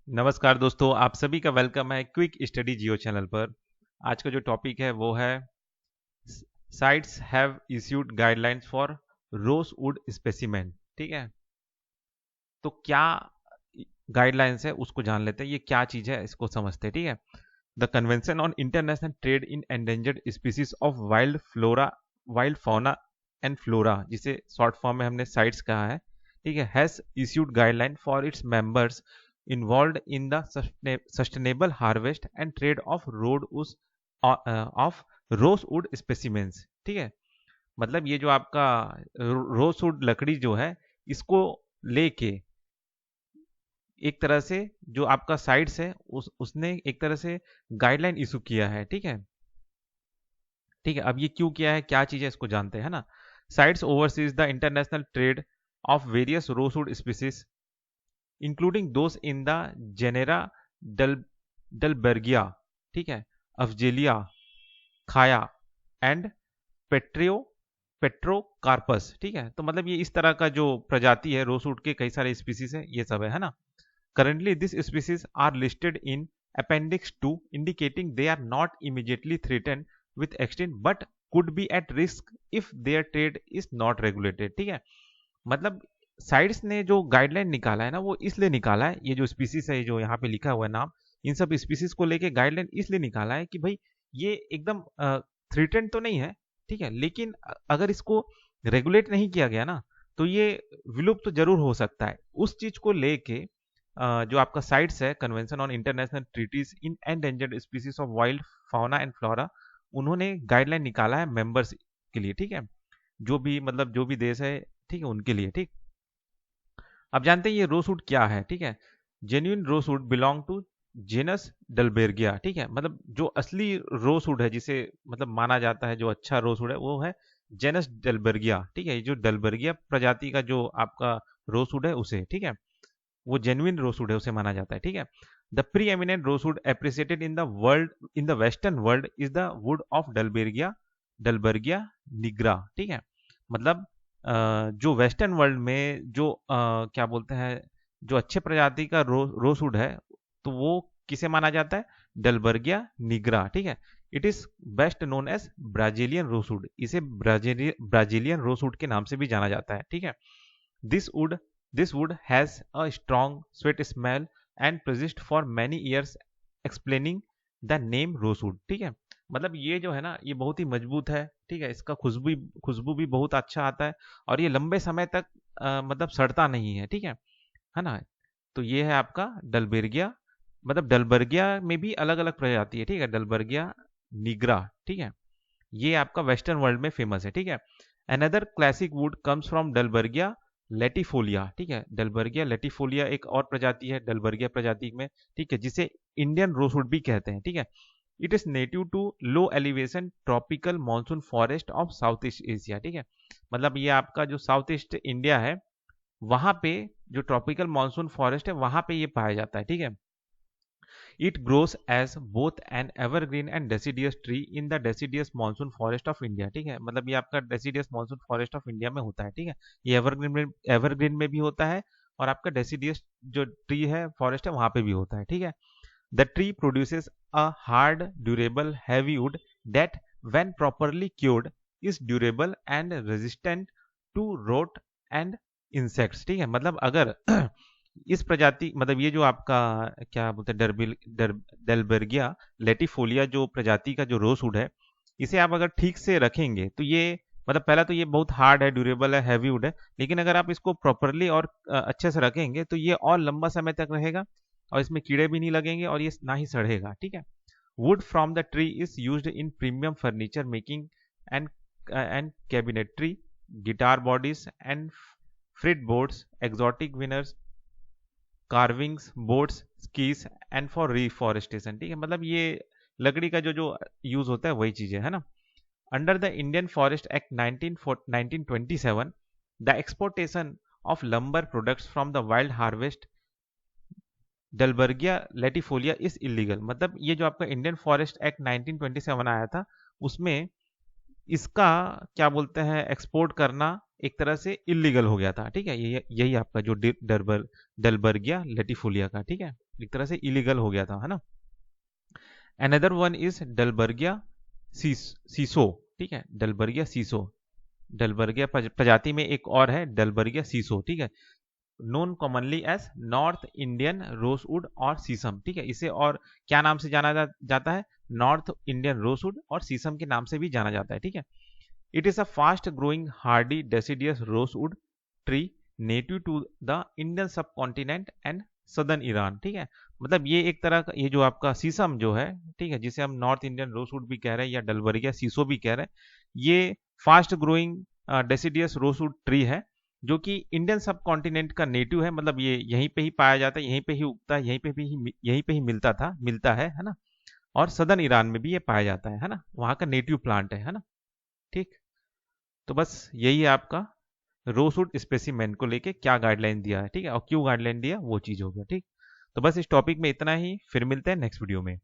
नमस्कार दोस्तों, आप सभी का वेलकम है क्विक स्टडी जियो चैनल पर। आज का जो टॉपिक है वो है sites have issued guidelines for rosewood specimen. ठीक है, तो क्या गाइडलाइंस है उसको जान लेते हैं। ये क्या चीज़ है इसको समझते हैं। ठीक है, the convention on international trade in endangered species of wild fauna and flora, जिसे शॉर्ट फॉर्म में हमने साइट्स कहा है, ठीक है, has issued guideline for its members involve in the sustainable harvest and trade off rosewood specimens. ठीक है, मतलब ये जो आपका रोजवुड लकड़ी जो है, इसको लेके एक तरह से जो आपका साइट्स है उसने एक तरह से गाइडलाइन इशू किया है। ठीक है, ठीक है, अब ये क्यों किया है, क्या चीज है, इसको जानते हैं ना। Cites overseas the international trade of various rosewood species including those in the genera Dal Dalbergia, ठीक है, अफजेलिया, खाया एंड पेट्रियो पेट्रोकार्पस। ठीक है, तो मतलब ये इस तरह का जो प्रजाति है रोजवुड के, कई सारे स्पीसीज है, ये सब है ना। Currently, these species are listed in Appendix 2, indicating they are not immediately threatened with extinct but could be at risk if their trade is not regulated। ठीक है, मतलब साइड्स ने जो गाइडलाइन निकाला है ना, वो इसलिए निकाला है, ये जो स्पीसीज है जो यहाँ पे लिखा हुआ है नाम, इन सब स्पीसीज को लेके गाइडलाइन इसलिए निकाला है कि भाई ये एकदम थ्रेटेंड तो नहीं है, ठीक है, लेकिन अगर इसको रेगुलेट नहीं किया गया ना, तो ये विलुप्त तो जरूर हो सकता है। उस चीज को लेके जो आपका साइट्स है, convention on international treaties in endangered species of wild fauna and flora, उन्होंने गाइडलाइन निकाला है मेंबर्स के लिए। ठीक है, जो भी मतलब जो भी देश है, ठीक है, उनके लिए। ठीक, अब जानते हैं ये रोसवुड क्या है। ठीक है, जेन्युइन रोसवुड बिलोंग टू जेनस डलबेर्गिया। ठीक है, मतलब जो असली रोसवुड है, जिसे मतलब माना जाता है जो अच्छा रोसवुड है, वो है जेनस डलबर्गिया। ठीक है, ये जो डलबर्गिया प्रजाति का जो आपका रोसवुड है उसे, ठीक है, वो जेन्युइन रोसवुड है, उसे माना जाता है। ठीक है, the preeminent rosewood appreciated in the western world is the wood of Dalbergia Dalbergia nigra. ठीक है, मतलब जो वेस्टर्न वर्ल्ड में जो क्या बोलते हैं, जो अच्छे प्रजाति का रोसवुड है, तो वो किसे माना जाता है, डलबर्गिया निग्रा। ठीक है, it is best known as Brazilian rosewood, इसे ब्राजीलियन रोसवुड के नाम से भी जाना जाता है। ठीक है, this would This wood has a strong sweet smell and persist for many years, explaining the name rosewood। ठीक है, मतलब ये जो है ना, ये बहुत ही मजबूत है। ठीक है, इसका खुशबू भी बहुत अच्छा आता है, और ये लंबे समय तक मतलब सड़ता नहीं है। ठीक है ना। तो ये है आपका डलबर्गिया, मतलब डलबर्गिया में भी अलग अलग प्रजाति है। ठीक है, डलबर्गिया निग्रा। ठीक है, ये आपका वेस्टर्न वर्ल्ड में फेमस है। ठीक है, another classic wood comes from Dalbergia latifolia. ठीक है, डलबर्गिया लेटिफोलिया एक और प्रजाति है डलबर्गिया प्रजाति में, ठीक है, जिसे इंडियन रोसवुड भी कहते हैं। ठीक है, it is native to low elevation tropical monsoon forest of south east Asia. ठीक है, मतलब ये आपका जो साउथ ईस्ट इंडिया है, वहां पे जो ट्रॉपिकल मानसून फॉरेस्ट है, वहां पे ये पाया जाता है। ठीक है, It grows as both an evergreen and deciduous tree in the deciduous monsoon forest of India। ठीक है, मतलब ये आपका deciduous monsoon forest of India में होता है। ठीक है, ये एवरग्रीन में भी होता है, और आपका deciduous जो ट्री है, फॉरेस्ट है, वहां पे भी होता है। ठीक है, the tree produces a hard durable heavy wood that when properly cured is durable and resistant to rot and insects. ठीक है, मतलब अगर इस प्रजाति, मतलब ये जो आपका क्या बोलते हैं, डेलबर्गिया लेटिफोलिया जो प्रजाति का जो रोसवुड है, इसे आप अगर ठीक से रखेंगे तो ये, मतलब पहला तो ये बहुत हार्ड है, ड्यूरेबल है, हैवी वुड है, लेकिन अगर आप इसको प्रॉपरली और अच्छे से रखेंगे तो ये और लंबा समय तक रहेगा, और इसमें कीड़े भी नहीं लगेंगे, और ये ना ही सड़ेगा। ठीक है, wood from the tree is used in premium furniture making and cabinetry, guitar bodies and fret boards, exotic veneers, carvings, boats, skis and for reforestation. ठीक है, मतलब ये लकड़ी का जो जो यूज होता है वही चीजें है ना। Under the Indian forest act 1927, the exportation of lumber products from the wild harvest Dalbergia latifolia is illegal. मतलब ये जो आपका इंडियन फॉरेस्ट एक्ट 1927 आया था, उसमें इसका क्या बोलते हैं एक्सपोर्ट करना एक तरह से इलीगल हो गया था, ठीक है। यही आपका जो डलबर्गिया लेटिफोलिया का, ठीक है, एक तरह से इलीगल हो गया था, है ना। अनदर वन इज डलबर्गिया सीसो, ठीक है, डलबर्गिया सीसो। डलबर्गिया प्रजाति में एक और है डलबर्गिया सीसो, ठीक है, known commonly as north Indian rosewood और सीसम, ठीक है। इसे और क्या नाम से जाना जाता है, नॉर्थ इंडियन रोसवुड और सीसम के नाम से भी जाना जाता है, ठीक है। It is a fast growing hardy deciduous rosewood tree native to the Indian subcontinent and southern Iran, ठीक है। मतलब ये एक तरह का, ये जो आपका सीसम जो है, ठीक है, जिसे हम नॉर्थ इंडियन रोसवुड भी कह रहे हैं या डलबर्गिया सीसो भी कह रहे हैं, ये fast growing deciduous rosewood tree है जो कि इंडियन सब कॉन्टिनेंट का नेटिव है। मतलब ये यहीं पे ही पाया जाता है, यहीं पे ही उगता है, यहीं पे ही मिलता है ना। और सदर्न ईरान में भी ये पाया जाता है ना, वहाँ का नेटिव प्लांट है ना। ठीक। तो बस यही है आपका रोसूट स्पेसिमेन को लेके क्या गाइडलाइन दिया है, ठीक है, और क्यों गाइडलाइन दिया वो चीज़ हो गया, ठीक। तो बस इस टॉपिक में इतना ही, फिर मिलते हैं नेक्स्ट वीडियो में।